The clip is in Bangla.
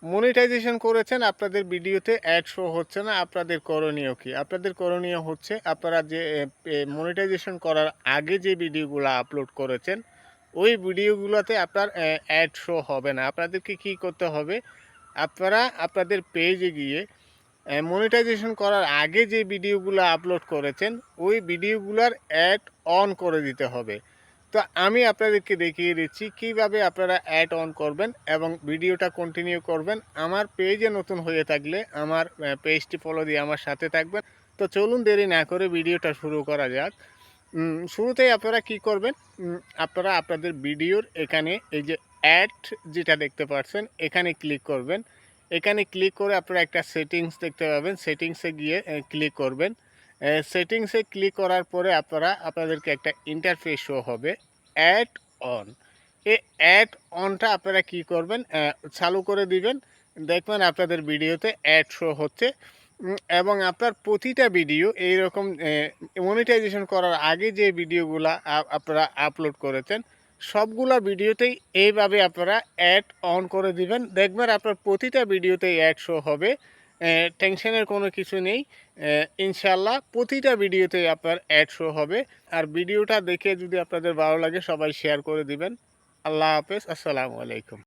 মনিটাইজেশন করেছেন, আপনাদের ভিডিওতে অ্যাড শো হচ্ছে না, আপনাদের করণীয় কী? আপনাদের করণীয় হচ্ছে আপনারা যে মনিটাইজেশন করার আগে যে ভিডিওগুলো আপলোড করেছেন ওই ভিডিওগুলোতে আপনার অ্যাড শো হবে না। আপনাদেরকে কী করতে হবে? আপনারা আপনাদের পেজে গিয়ে মনিটাইজেশন করার আগে যে ভিডিওগুলো আপলোড করেছেন ওই ভিডিওগুলোর অ্যাড অন করে দিতে হবে। তো আমি আপনাদেরকে দেখিয়ে দিচ্ছি কিভাবে আপনারা অ্যাড অন করবেন এবং ভিডিওটা কন্টিনিউ করবেন। আমার পেজে নতুন হয়ে থাকলে আমার পেজটি ফলো দিয়ে আমার সাথে থাকবেন। তো চলুন দেরি না করে ভিডিওটা শুরু করা যাক। শুরুতেই আপনারা কি করবেন? আপনারা আপনাদের ভিডিওর এখানে এই যে অ্যাড যেটা দেখতে পাচ্ছেন এখানে ক্লিক করবেন। এখানে ক্লিক করে আপনারা একটা সেটিংস দেখতে পাবেন, সেটিংসে গিয়ে ক্লিক করবেন। সেটিংসে ক্লিক করার পরে আপনাদেরকে একটা ইন্টারফেস শো হবে অ্যাড অন। এই অ্যাড অনটা আপনারা কি করবেন? চালু করে দিবেন। দেখবেন আপনাদের ভিডিওতে অ্যাড শো হচ্ছে এবং আপনার প্রতিটা ভিডিও এইরকম মনিটাইজেশন করার আগে যে ভিডিওগুলা আপনারা আপলোড করেছেন সবগুলা ভিডিওতেই এইভাবে আপনারা অ্যাড অন করে দিবেন। দেখবেন আপনার প্রতিটা ভিডিওতেই অ্যাড শো হবে। টেনশনের কোনো কিছু নেই। ইনশাল্লাহ প্রতিটা ভিডিওতেই আপনার অ্যাড শো হবে। আর ভিডিওটা দেখে যদি আপনাদের ভালো লাগে সবাই শেয়ার করে দিবেন। আল্লাহ হাফেজ, আসসালামু আলাইকুম।